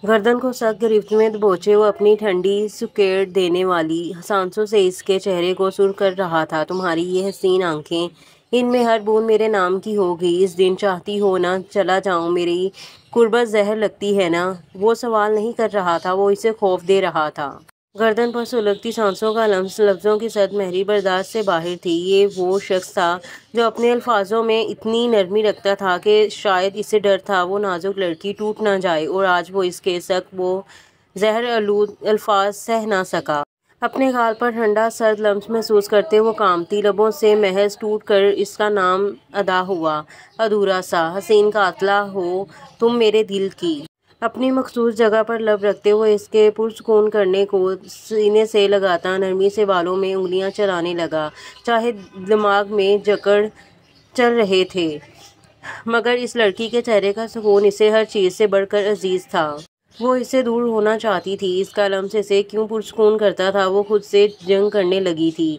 گردن کو سخت گرفت میں دبوچے وہ اپنی ٹھنڈی سکیڑ دینے والی سانسوں سے اس کے چہرے کو سرخ کر رہا تھا۔ تمہاری یہ حسین آنکھیں، ان میں ہر بوند میرے نام کی ہوگی۔ اس دن چاہتی ہو نہ چلا جاؤں، میری قربت زہر لگتی ہے نا؟ وہ سوال نہیں کر رہا تھا، وہ اسے خوف دے رہا تھا۔ گردن پر سلگتی سانسوں کا لمس، لفظوں کی سطح میری برداشت سے باہر تھی۔ یہ وہ شخص تھا جو اپنے الفاظوں میں اتنی نرمی رکھتا تھا کہ شاید اسے ڈر تھا وہ نازک لڑکی ٹوٹ نہ جائے، اور آج وہ اس کے سخت و زہر آلود الفاظ سہ نہ سکا۔ اپنے گال پر ٹھنڈا سرد لمس محسوس کرتے وہ کانپتی لبوں سے محض ٹوٹ کر اس کا نام ادا ہوا، ادھورا سا۔ حسین قاتلہ ہو تم میرے دل کی۔ اپنی مخصوص جگہ پر لب رکھتے ہوئے اس کے پرسکون کرنے کو سینے سے لگاتا نرمی سے بالوں میں انگلیاں چلانے لگا۔ چاہے دماغ میں جکڑ چل رہے تھے، مگر اس لڑکی کے چہرے کا سکون اسے ہر چیز سے بڑھ کر عزیز تھا۔ وہ اس سے دور ہونا چاہتی تھی۔ اس کا لمس اسے کیوں پرسکون کرتا تھا؟ وہ خود سے جنگ کرنے لگی تھی۔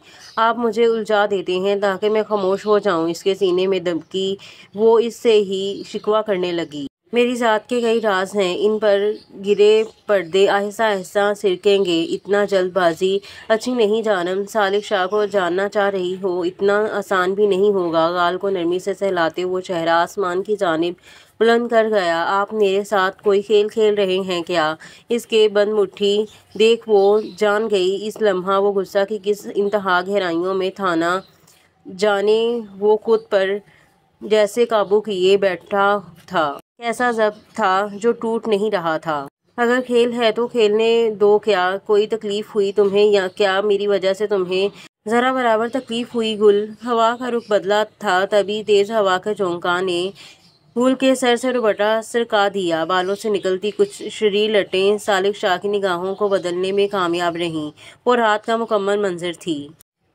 آپ مجھے الجھا دیتے ہیں تاکہ میں خاموش ہو جاؤں، اس کے سینے میں دبکی وہ اس سے ہی شکوہ کرنے لگی۔ میری ذات کے کئی راز ہیں، ان پر گرے پردے آہستہ آہستہ سرکیں گے۔ اتنا جلد بازی اچھی نہیں جانم، سالک شاہ کو جاننا چاہ رہی ہو، اتنا آسان بھی نہیں ہوگا۔ گال کو نرمی سے سہلاتے وہ چہرہ آسمان کی جانب بلند کر گیا۔ آپ میرے ساتھ کوئی کھیل کھیل رہے ہیں کیا؟ اس کے بند مٹھی دیکھ وہ جان گئی اس لمحہ وہ غصہ کی کس انتہا گہرائیوں میں تھا، نہ جانے وہ خود پر جیسے قابو کیے بیٹھا تھا۔ کیسا ضبط تھا جو ٹوٹ نہیں رہا تھا؟ اگر کھیل ہے تو کھیلنے دو۔ کیا کوئی تکلیف ہوئی تمہیں، یا کیا میری وجہ سے تمہیں ذرا برابر تکلیف ہوئی؟ گل ہوا کا رخ بدلا تھا، تبھی تیز ہوا کے جھونکا نے گل کے سر سے دوپٹہ سرکا دیا۔ بالوں سے نکلتی کچھ شریں لٹیں سالک شاہ کی نگاہوں کو بدلنے میں کامیاب رہیں، اور رات کا مکمل منظر تھی۔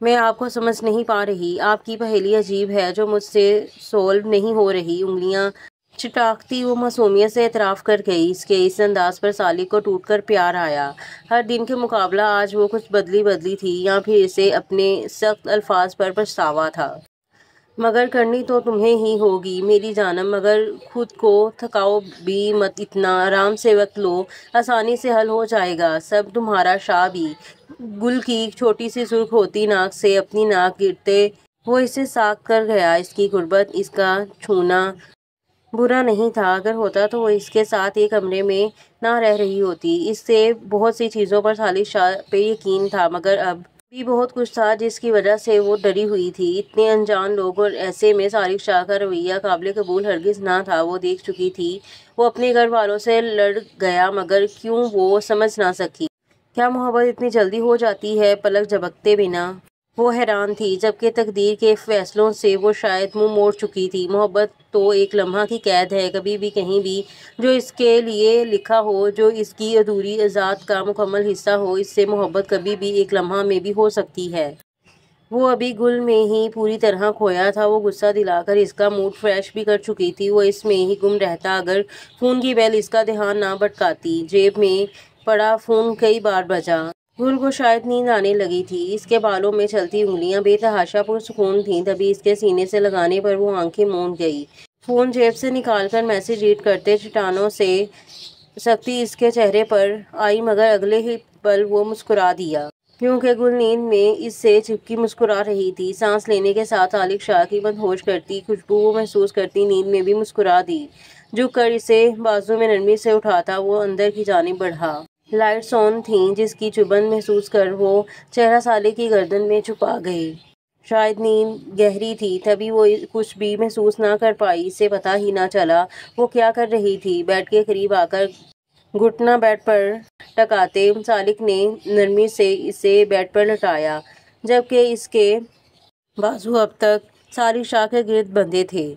میں آپ کو سمجھ نہیں پا رہی، آپ کی پہیلی عجیب ہے جو مجھ سے سولو نہیں ہو رہی۔ انگلیاں چٹاکتی وہ معصومیت سے اعتراف کر گئی۔ اس کے اس انداز پر سالک کو ٹوٹ کر پیار آیا۔ ہر دن کے مقابلہ آج وہ کچھ بدلی تھی، یا پھر اسے اپنے سخت الفاظ پر پچھتاوا تھا۔ مگر کرنی تو تمہیں ہی ہوگی میری جانم، مگر خود کو تھکاؤ بھی مت اتنا، آرام سے وقت لو، آسانی سے حل ہو جائے گا سب۔ تمہارا شاہ بھی۔ گل کی چھوٹی سی سرخ ہوتی ناک سے اپنی ناک گرتے وہ اسے ساکھ کر گیا۔ اس کی قربت، اس کا چھونا برا نہیں تھا، اگر ہوتا تو وہ اس کے ساتھ ایک کمرے میں نہ رہ رہی ہوتی۔ اس سے بہت سی چیزوں پر سالک شاہ پہ یقین تھا، مگر اب بھی بہت کچھ تھا جس کی وجہ سے وہ ڈری ہوئی تھی۔ اتنے انجان لوگ، اور ایسے میں سالک شاہ کا رویہ قابل قبول ہرگز نہ تھا۔ وہ دیکھ چکی تھی وہ اپنے گھر والوں سے لڑ گیا، مگر کیوں وہ سمجھ نہ سکی؟ کیا محبت اتنی جلدی ہو جاتی ہے پلک جھپکتے بنا؟ وہ حیران تھی، جبکہ تقدیر کے فیصلوں سے وہ شاید منہ موڑ چکی تھی۔ محبت تو ایک لمحہ کی قید ہے، کبھی بھی کہیں بھی، جو اس کے لیے لکھا ہو، جو اس کی ادھوری ذات کا مکمل حصہ ہو۔ اس سے محبت کبھی بھی ایک لمحہ میں بھی ہو سکتی ہے۔ وہ ابھی گل میں ہی پوری طرح کھویا تھا۔ وہ غصہ دلا کر اس کا موڈ فریش بھی کر چکی تھی۔ وہ اس میں ہی گم رہتا اگر فون کی بیل اس کا دھیان نہ بھٹکاتی۔ جیب میں پڑا فون کئی بار بجا۔ گل کو شاید نیند آنے لگی تھی۔ اس کے بالوں میں چلتی انگلیاں بے تحاشا پرسکون تھیں، تبھی اس کے سینے سے لگانے پر وہ آنکھیں موند گئی۔ فون جیب سے نکال کر میسج ریڈ کرتے چٹانوں سے سختی اس کے چہرے پر آئی، مگر اگلے ہی پل وہ مسکرا دیا۔ کیونکہ گل نیند میں اس سے چپکی مسکرا رہی تھی۔ سانس لینے کے ساتھ سالک شاہ کی مدہوش کرتی خوشبو وہ محسوس کرتی نیند میں بھی مسکرا دی۔ جھک کر اسے بازو میں نرمی سے اٹھاتا وہ اندر کی جانب بڑھا۔ لائٹس آن تھیں، جس کی چبھن محسوس کر وہ چہرہ سالک کی گردن میں چھپا گئے۔ شاید نیند گہری تھی، تبھی وہ کچھ بھی محسوس نہ کر پائی۔ اسے پتہ ہی نہ چلا وہ کیا کر رہی تھی۔ بیڈ کے قریب آ کر گھٹنا بیڈ پر ٹکاتے سالک نے نرمی سے اسے بیڈ پر لٹایا، جبکہ اس کے بازو اب تک سالک شاہ کے گرد بندھے تھے۔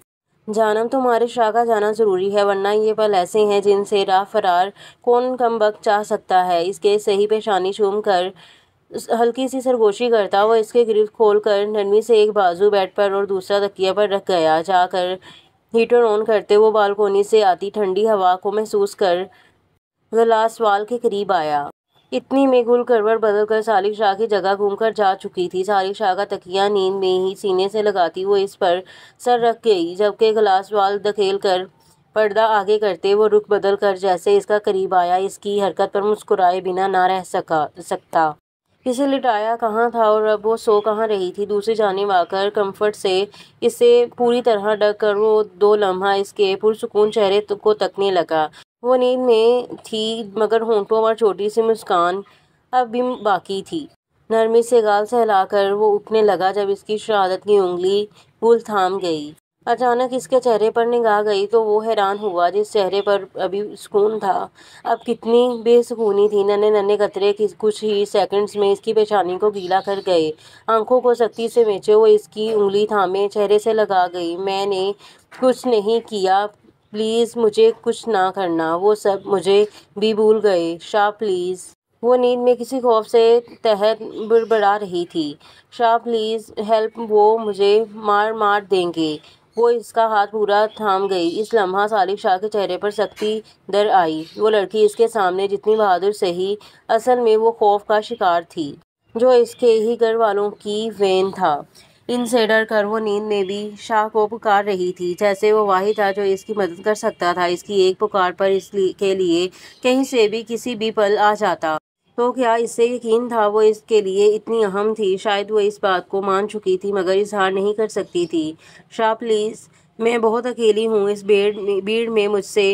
جانم، تمہارے شاہ کا جانا ضروری ہے، ورنہ یہ پل ایسے ہیں جن سے راہ فرار کون کم بخت چاہ سکتا ہے۔ اس کے صحیح پیشانی چوم کر ہلکی سی سرگوشی کرتا وہ اس کے گرفت کھول کر نرمی سے ایک بازو بیڈ پر اور دوسرا تکیے پر رکھ گیا۔ جا کر ہیٹر آن کرتے وہ بالکونی سے آتی ٹھنڈی ہوا کو محسوس کر گلاس وال کے قریب آیا۔ اتنی میں گل کروٹ بدل کر سالک شاہ کی جگہ گھوم کر جا چکی تھی۔ سالک شاہ کا تکیہ نیند میں ہی سینے سے لگاتی وہ اس پر سر رکھ گئی، جبکہ گلاس وال دھکیل کر پردہ آگے کرتے وہ رخ بدل کر جیسے اس کا قریب آیا اس کی حرکت پر مسکرائے بنا نہ رہ سکتا۔ اسے لٹایا کہاں تھا اور اب وہ سو کہاں رہی تھی؟ دوسری جانب آ کر کمفرٹ سے اسے پوری طرح ڈھک کر وہ 2 لمحہ اس کے پرسکون چہرے کو تکنے لگا۔ وہ نیند میں تھی مگر ہونٹوں پر چھوٹی سی مسکان اب بھی باقی تھی۔ نرمی سے گال سہلا کر وہ اٹھنے لگا جب اس کی شہادت کی انگلی بھول تھام گئی۔ اچانک اس کے چہرے پر نگاہ گئی تو وہ حیران ہوا۔ جس چہرے پر ابھی سکون تھا اب کتنی بے سکونی تھی۔ ننھے ننھے قطرے کچھ ہی سیکنڈز میں اس کی پیشانی کو گیلا کر گئے۔ آنکھوں کو سختی سے مینچے وہ اس کی انگلی تھامے چہرے سے لگا گئی۔ میں نے کچھ نہیں کیا، پلیز مجھے کچھ نہ کرنا، وہ سب مجھے بھی بھول گئے، شاہ پلیز۔ وہ نیند میں کسی خوف سے تحت بڑبڑا رہی تھی، شاہ پلیز ہیلپ، وہ مجھے مار دیں گے۔ وہ اس کا ہاتھ پورا تھام گئی۔ اس لمحہ سالک شاہ کے چہرے پر سختی در آئی۔ وہ لڑکی اس کے سامنے جتنی بہادر سہی، اصل میں وہ خوف کا شکار تھی جو اس کے ہی گھر والوں کی وین تھا۔ ان سے ڈر کر وہ نیند میں بھی شاہ کو پکار رہی تھی جیسے وہ واحد تھا جو اس کی مدد کر سکتا تھا۔ اس کی ایک پکار پر اس کے لیے کہیں سے بھی کسی بھی پل آ جاتا تو کیا اس سے یقین تھا وہ اس کے لیے اتنی اہم تھی؟ شاید وہ اس بات کو مان چکی تھی مگر اظہار نہیں کر سکتی تھی۔ شاہ پلیز، میں بہت اکیلی ہوں، اس بھیڑ میں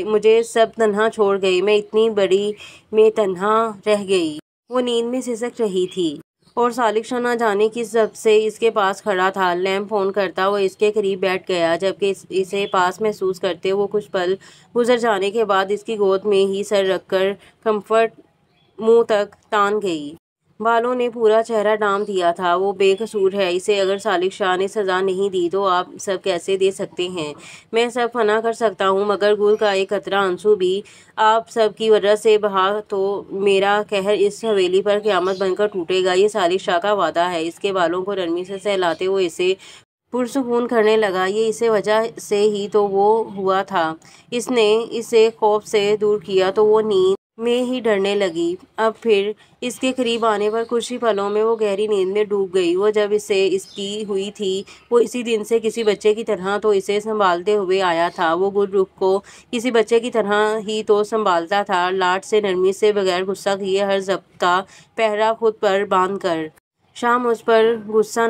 مجھے سب تنہا چھوڑ گئے، میں اتنی بڑی میں تنہا رہ گئی۔ وہ نیند میں سسک رہی تھی اور سالک شاہ نہ جانے کس ضبط سے اس کے پاس کھڑا تھا۔ لیمپ آن کرتا وہ اس کے قریب بیٹھ گیا جبکہ اسے پاس محسوس کرتے وہ کچھ پل گزر جانے کے بعد اس کی گود میں ہی سر رکھ کر کمفرٹ منہ تک تان گئی۔ بالوں نے پورا چہرہ ڈھانپ دیا تھا۔ وہ بے قصور ہے، اسے اگر سالک شاہ نے سزا نہیں دی تو آپ سب کیسے دے سکتے ہیں؟ میں سب فنا کر سکتا ہوں مگر گل کا ایک قطرہ آنسو بھی آپ سب کی وجہ سے بہا تو میرا قہر اس حویلی پر قیامت بن کر ٹوٹے گا، یہ سالک شاہ کا وعدہ ہے۔ اس کے بالوں کو نرمی سے سہلاتے وہ اسے پرسکون کرنے لگا۔ یہ اسی وجہ سے ہی تو وہ ہوا تھا، اس نے اسے خوف سے دور کیا تو وہ نیند میں ہی ڈرنے لگی۔ اب پھر اس کے قریب آنے پر کچھ ہی پلوں میں وہ گہری نیند میں ڈوب گئی۔ وہ جب اسے اس کی ہوئی تھی وہ اسی دن سے کسی بچے کی طرح تو اسے سنبھالتے ہوئے آیا تھا۔ وہ گل رخ کو کسی بچے کی طرح ہی تو سنبھالتا تھا، لاڈ سے، نرمی سے، بغیر غصہ کیے، ہر ضبط کا پہرہ خود پر باندھ کر۔ شاہ مجھ پر غصہ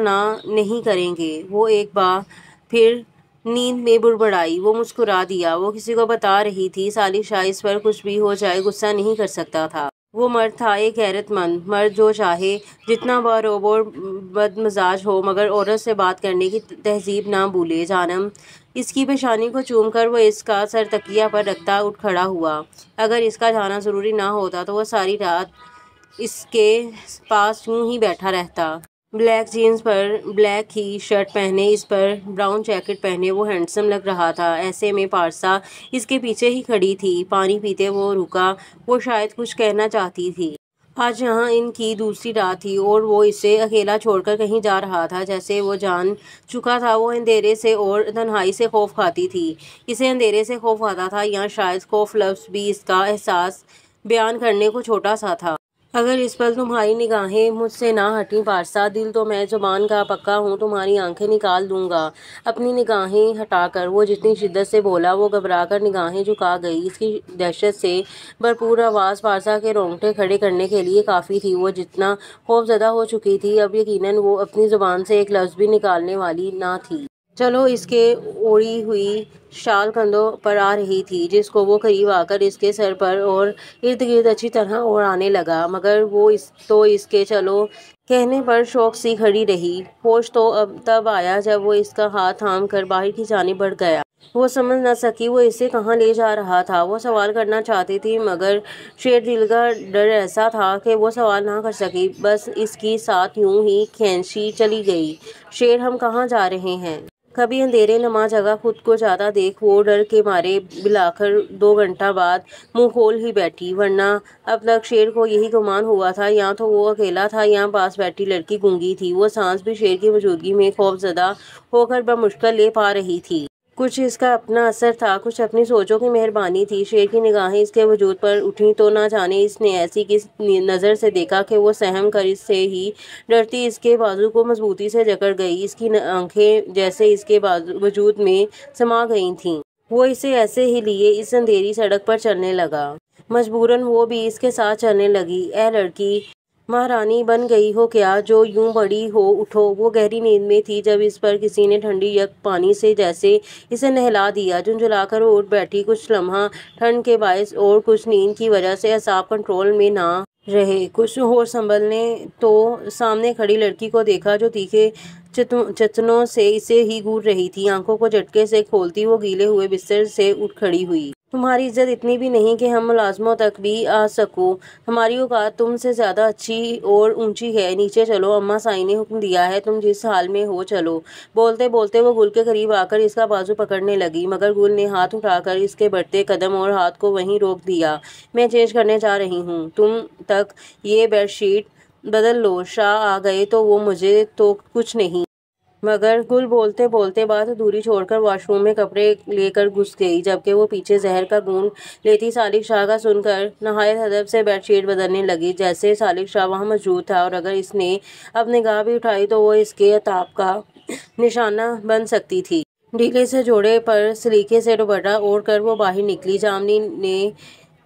نہیں کریں گے، وہ ایک بار پھر نیند میں بڑبڑائی۔ وہ مسکرا دیا۔ وہ کسی کو بتا رہی تھی سالک شاہ اس پر کچھ بھی ہو جائے غصہ نہیں کر سکتا تھا۔ وہ مرد تھا، ایک غیرت مند مرد جو چاہے جتنا باروب اور بد مزاج ہو مگر عورت سے بات کرنے کی تہذیب نہ بھولے۔ جانم اس کی پیشانی کو چوم کر وہ اس کا سر تکیہ پر رکھتا اٹھ کھڑا ہوا۔ اگر اس کا جانا ضروری نہ ہوتا تو وہ ساری رات اس کے پاس یوں ہی بیٹھا رہتا۔ بلیک جینز پر بلیک ہی شرٹ پہنے، اس پر براؤن جیکٹ پہنے وہ ہینڈسم لگ رہا تھا۔ ایسے میں پارسا اس کے پیچھے ہی کھڑی تھی۔ پانی پیتے وہ رکا، وہ شاید کچھ کہنا چاہتی تھی۔ آج یہاں ان کی دوسری رات تھی اور وہ اسے اکیلا چھوڑ کر کہیں جا رہا تھا جیسے وہ جان چکا تھا۔ وہ اندھیرے سے اور تنہائی سے خوف کھاتی تھی، اسے اندھیرے سے خوف آتا تھا یا شاید خوف لفظ بھی اس کا احساس بیان کرنے کو چھوٹا سا تھا۔ اگر اس پل تمہاری نگاہیں مجھ سے نہ ہٹیں پارسا، دل تو میں زبان کا پکا ہوں تمہاری آنکھیں نکال دوں گا اپنی نگاہیں ہٹا کر۔ وہ جتنی شدت سے بولا وہ گھبرا کر نگاہیں جھکا گئی۔ اس کی دہشت سے بھرپور آواز پارسا کے رونگٹے کھڑے کرنے کے لیے کافی تھی۔ وہ جتنا خوف زدہ ہو چکی تھی اب یقیناً وہ اپنی زبان سے ایک لفظ بھی نکالنے والی نہ تھی۔ چلو، اس کے اوڑھی ہوئی شال کندھوں پر آ رہی تھی جس کو وہ قریب آ کر اس کے سر پر اور ارد گرد اچھی طرح اوڑھانے لگا مگر وہ اس کے چلو کہنے پر شوق سی کھڑی رہی۔ ہوش تو اب تب آیا جب وہ اس کا ہاتھ تھام کر باہر کی جانب بڑھ گیا۔ وہ سمجھ نہ سکی وہ اسے کہاں لے جا رہا تھا۔ وہ سوال کرنا چاہتی تھی مگر شیر دل کا ڈر ایسا تھا کہ وہ سوال نہ کر سکی، بس اس کی ساتھ یوں ہی کھینچی چلی گئی۔ شیر، ہم کہاں جا رہے ہیں؟ کبھی اندھیرے نما جگہ خود کو جاتا دیکھ وہ ڈر کے مارے بالآخر 2 گھنٹہ بعد منہ کھول ہی بیٹھی، ورنہ اب تک شیر کو یہی گمان ہوا تھا یا تو وہ اکیلا تھا یا پاس بیٹھی لڑکی گونگی تھی۔ وہ سانس بھی شیر کی موجودگی میں خوف زدہ ہو کر بمشکل لے پا رہی تھی۔ کچھ اس کا اپنا اثر تھا، کچھ اپنی سوچوں کی مہربانی تھی۔ شیر کی نگاہیں اس کے وجود پر اٹھیں تو نہ جانے اس نے ایسی کس نظر سے دیکھا کہ وہ سہم کر اس سے ہی ڈرتی اس کے بازو کو مضبوطی سے جکڑ گئی۔ اس کی آنکھیں جیسے اس کے وجود میں سما گئی تھیں۔ وہ اسے ایسے ہی لیے اس اندھیری سڑک پر چلنے لگا۔ مجبوراً وہ بھی اس کے ساتھ چلنے لگی۔ اے لڑکی، مہارانی بن گئی ہو کیا جو یوں بڑی ہو اٹھو۔ وہ گہری نیند میں تھی جب اس پر کسی نے ٹھنڈی یک پانی سے جیسے اسے نہلا دیا۔ جھنجھلا کر وہ اٹھ بیٹھی۔ کچھ لمحہ ٹھنڈ کے باعث اور کچھ نیند کی وجہ سے اعصاب کنٹرول میں نہ رہے۔ کچھ ہوش سنبھلنے تو سامنے کھڑی لڑکی کو دیکھا جو تیکھے چتنوں سے اسے ہی گھور رہی تھی۔ آنکھوں کو جھٹکے سے کھولتی وہ گیلے ہوئے بستر سے اٹھ کھڑی ہوئی۔ تمہاری عزت اتنی بھی نہیں کہ ہم ملازموں تک بھی آ سکوں۔ ہماری اوقات تم سے زیادہ اچھی اور اونچی ہے۔ نیچے چلو، اماں سائیں نے حکم دیا ہے، تم جس حال میں ہو چلو۔ بولتے بولتے وہ گل کے قریب آ کر اس کا بازو پکڑنے لگی، مگر گل نے ہاتھ اٹھا کر اس کے بڑھتے قدم اور ہاتھ کو وہیں روک دیا۔ میں چینج کرنے جا رہی ہوں، تم تک یہ بیڈ شیٹ بدل لو۔ شاہ آ گئے تو وہ مجھے تو کچھ نہیں۔ مگر گل بولتے بولتے بات ادھوری چھوڑ کر واش روم میں کپڑے لے کر گھس گئی، جبکہ وہ پیچھے زہر کا گھونٹ لیتی سالک شاہ کا سن کر نہایت ادب سے بیڈ شیٹ بدلنے لگی، جیسے سالک شاہ وہاں موجود تھا، اور اگر اس نے اب نگاہ بھی اٹھائی تو وہ اس کے عتاب کا نشانہ بن سکتی تھی۔ ڈھیلے سے جوڑے پر سلیقے سے دوپٹہ اوڑھ کر وہ باہر نکلی۔ جامنی نے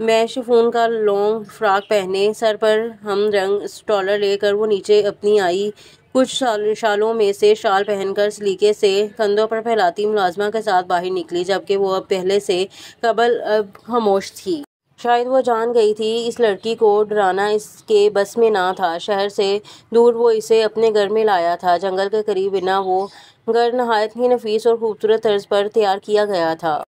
میں شفون کا لانگ فراک پہنے، سر پر ہم رنگ اسٹولر لے کر وہ نیچے اپنی آئی۔ کچھ شالوں میں سے شال پہن کر سلیقے سے کندھوں پر پھیلاتی ملازمہ کے ساتھ باہر نکلی، جبکہ وہ اب پہلے سے قبل اب خاموش تھی۔ شاید وہ جان گئی تھی اس لڑکی کو ڈرانا اس کے بس میں نہ تھا۔ شہر سے دور وہ اسے اپنے گھر میں لایا تھا۔ جنگل کے قریب بنا وہ گھر نہایت ہی نفیس اور خوبصورت طرز پر تیار کیا گیا تھا۔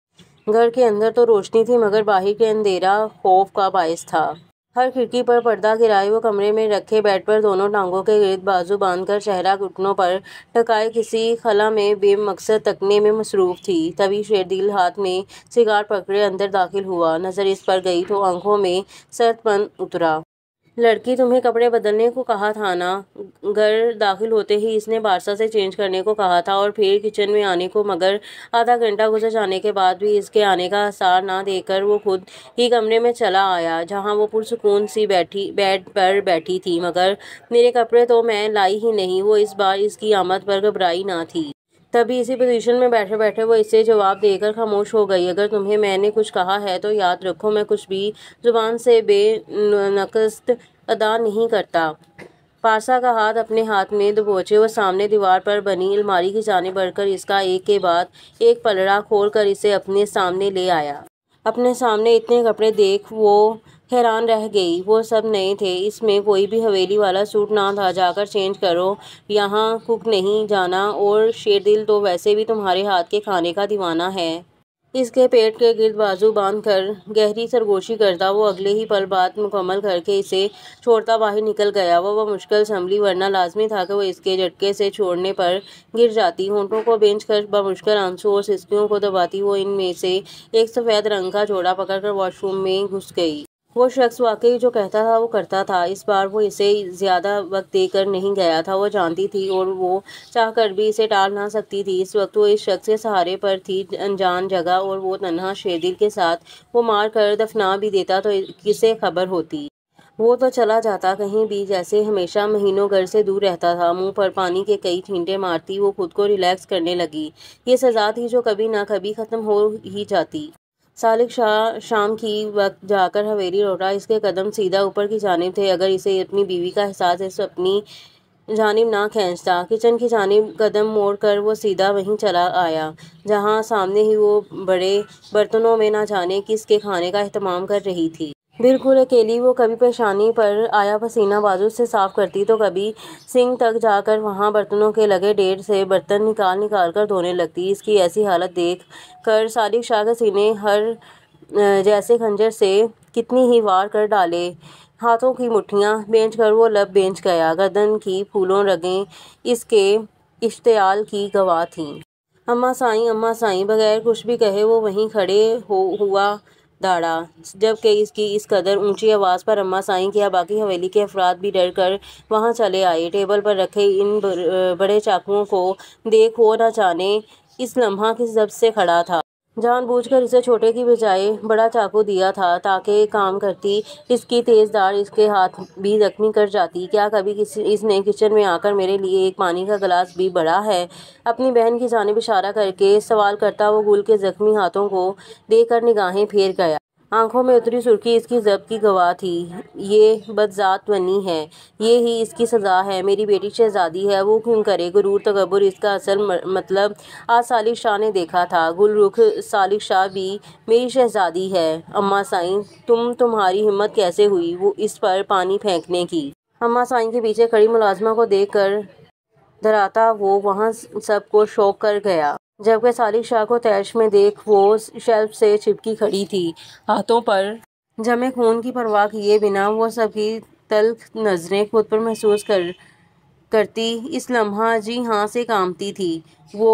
گھر کے اندر تو روشنی تھی، مگر باہر کے اندھیرا خوف کا باعث تھا۔ ہر کھڑکی پر پردہ گرائے وہ کمرے میں رکھے بیڈ پر دونوں ٹانگوں کے گرد بازو باندھ کر چہرہ گھٹنوں پر ٹکائے کسی خلا میں بے مقصد تکنے میں مصروف تھی۔ تبھی شیردل ہاتھ میں سگار پکڑے اندر داخل ہوا۔ نظر اس پر گئی تو آنکھوں میں سرد پن اترا۔ لڑکی، تمہیں کپڑے بدلنے کو کہا تھا نا؟ گھر داخل ہوتے ہی اس نے بارسا سے چینج کرنے کو کہا تھا اور پھر کچن میں آنے کو، مگر آدھا گھنٹہ گزر جانے کے بعد بھی اس کے آنے کا آثار نہ دیکھ کر وہ خود ہی کمرے میں چلا آیا، جہاں وہ پرسکون سی بیڈ پر بیٹھی تھی۔ مگر میرے کپڑے تو میں لائی ہی نہیں۔ وہ اس بار اس کی آمد پر گھبرائی نہ تھی۔ تبھی اسی پوزیشن میں بیٹھے بیٹھے وہ اسے جواب دے کر خاموش ہو گئی۔ اگر تمہیں میں نے کچھ کہا ہے تو یاد رکھو، میں کچھ بھی زبان سے بے نقص ادا نہیں کرتا۔ پارسا کا ہاتھ اپنے ہاتھ میں دبوچے وہ سامنے دیوار پر بنی الماری کی جانب بڑھ کر اس کا ایک کے بعد ایک پلڑا کھول کر اسے اپنے سامنے لے آیا۔ اپنے سامنے اتنے کپڑے دیکھ وہ حیران رہ گئی۔ وہ سب نئے تھے، اس میں کوئی بھی حویلی والا سوٹ نہ تھا۔ جا کر چینج کرو، یہاں کک نہیں جانا، اور شیردل تو ویسے بھی تمہارے ہاتھ کے کھانے کا دیوانہ ہے۔ اس کے پیٹ کے گرد بازو باندھ کر گہری سرگوشی کرتا وہ اگلے ہی پل بات مکمل کر کے اسے چھوڑتا باہر نکل گیا۔ وہ مشکل سنبھلی، ورنہ لازمی تھا کہ وہ اس کے جھٹکے سے چھوڑنے پر گر جاتی۔ ہونٹوں کو بھینچ کر بمشکل آنسو اور سسکیوں کو دباتی وہ ان میں سے ایک سفید رنگ کا جوڑا پکڑ کر واش روم میں گھس گئی۔ وہ شخص واقعی جو کہتا تھا وہ کرتا تھا۔ اس بار وہ اسے زیادہ وقت دے کر نہیں گیا تھا۔ وہ جانتی تھی اور وہ چاہ کر بھی اسے ٹال نہ سکتی تھی۔ اس وقت وہ اس شخص کے سہارے پر تھی، انجان جگہ، اور وہ تنہا شیردل کے ساتھ وہ مار کر دفنا بھی دیتا تو کسے خبر ہوتی؟ وہ تو چلا جاتا کہیں بھی، جیسے ہمیشہ مہینوں گھر سے دور رہتا تھا۔ منہ پر پانی کے کئی چھینٹے مارتی وہ خود کو ریلیکس کرنے لگی۔ یہ سزا تھی جو کبھی نہ کبھی ختم ہو ہی جاتی۔ سالک شاہ شام کی وقت جا کر حویلی لوٹا۔ اس کے قدم سیدھا اوپر کی جانب تھے، اگر اسے اپنی بیوی کا احساس اس اپنی جانب نہ کھینچتا۔ کچن کی جانب قدم موڑ کر وہ سیدھا وہیں چلا آیا، جہاں سامنے ہی وہ بڑے برتنوں میں نہ جانے کس کے کھانے کا اہتمام کر رہی تھی۔ بالکل اکیلی وہ کبھی پیشانی پر آیا پسینہ بازو سے صاف کرتی تو کبھی سنک تک جا کر وہاں برتنوں کے لگے ڈھیر سے برتن نکال نکال کر دھونے لگتی۔ اس کی ایسی حالت دیکھ کر سالک شاہ کے سینے ہر جیسے خنجر سے کتنی ہی وار کر ڈالے۔ ہاتھوں کی مٹھیاں بھینچ کر وہ لب بھینچ گیا۔ گردن کی پھولوں رگیں اس کے اشتعال کی گواہ تھیں۔ اماں سائیں، اماں سائیں، بغیر کچھ بھی کہے وہ وہیں کھڑے ہوا داڑا، جبکہ اس کی اس قدر اونچی آواز پر اماں سائیں کیا باقی حویلی کے افراد بھی ڈر کر وہاں چلے آئے۔ ٹیبل پر رکھے ان بڑے چاقوؤں کو دیکھ وہ نہ جانے اس لمحہ کس ضبط سے کھڑا تھا۔ جان بوجھ کر اسے چھوٹے کی بجائے بڑا چاقو دیا تھا تاکہ کام کرتی اس کی تیز دھار اس کے ہاتھ بھی زخمی کر جاتی۔ کیا کبھی اس نے کچن میں آ کر میرے لیے ایک پانی کا گلاس بھی بڑھا ہے؟ اپنی بہن کی جانب اشارہ کر کے سوال کرتا وہ گل کے زخمی ہاتھوں کو دیکھ کر نگاہیں پھیر گیا۔ آنکھوں میں اتری سرخی اس کی ضبط کی گواہ تھی۔ یہ بدذات بنی ہے، یہ ہی اس کی سزا ہے۔ میری بیٹی شہزادی ہے، وہ کیوں کرے؟ غرور تکبر اس کا اصل مطلب آج صالح شاہ نے دیکھا تھا۔ گل رخ صالح شاہ بھی میری شہزادی ہے۔ اماں سائیں، تمہاری ہمت کیسے ہوئی وہ اس پر پانی پھینکنے کی؟ اماں سائیں کے پیچھے کھڑی ملازمہ کو دیکھ کر دھراتا وہ وہاں سب کو شوک کر گیا، جبکہ صالح شاہ کو طیش میں دیکھ وہ شیلف سے چپکی کھڑی تھی، ہاتھوں پر جمے خون کی پرواہ کیے بنا وہ سب کی تلخ نظریں خود پر محسوس کرتی اس لمحہ جی ہاں سے کانپتی تھی۔ وہ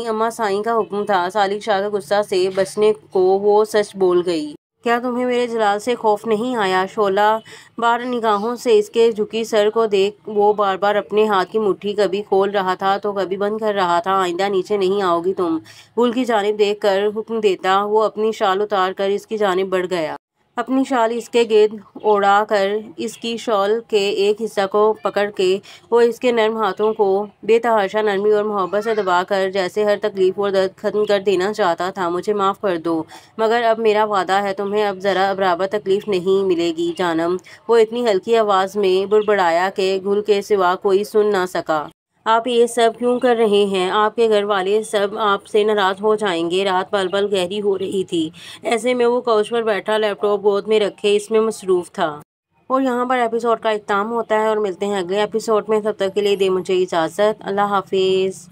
اماں سائیں کا حکم تھا۔ صالح شاہ کے غصہ سے بچنے کو وہ سچ بول گئی۔ کیا تمہیں میرے جلال سے خوف نہیں آیا؟ شعلہ بار نگاہوں سے اس کے جھکی سر کو دیکھ وہ بار بار اپنے ہاتھ کی مٹھی کبھی کھول رہا تھا تو کبھی بند کر رہا تھا۔ آئندہ نیچے نہیں آؤ گی تم؟ گل کی جانب دیکھ کر حکم دیتا وہ اپنی شال اتار کر اس کی جانب بڑھ گیا۔ اپنی شال اس کے گرد اوڑھا کر اس کی شال کے ایک حصہ کو پکڑ کے وہ اس کے نرم ہاتھوں کو بے تحاشا نرمی اور محبت سے دبا کر جیسے ہر تکلیف اور درد ختم کر دینا چاہتا تھا۔ مجھے معاف کر دو، مگر اب میرا وعدہ ہے تمہیں اب ذرا برابر تکلیف نہیں ملے گی جانم، وہ اتنی ہلکی آواز میں بڑبڑایا کہ گل کے سوا کوئی سن نہ سکا۔ آپ یہ سب کیوں کر رہے ہیں؟ آپ کے گھر والے سب آپ سے ناراض ہو جائیں گے۔ رات پل پل گہری ہو رہی تھی، ایسے میں وہ کوچ پر بیٹھا لیپ ٹاپ گود میں رکھے اس میں مصروف تھا۔ اور یہاں پر ایپیسوڈ کا اختتام ہوتا ہے اور ملتے ہیں اگلے ایپیسوڈ میں۔ تب تک کے لیے دے مجھے اجازت، اللہ حافظ۔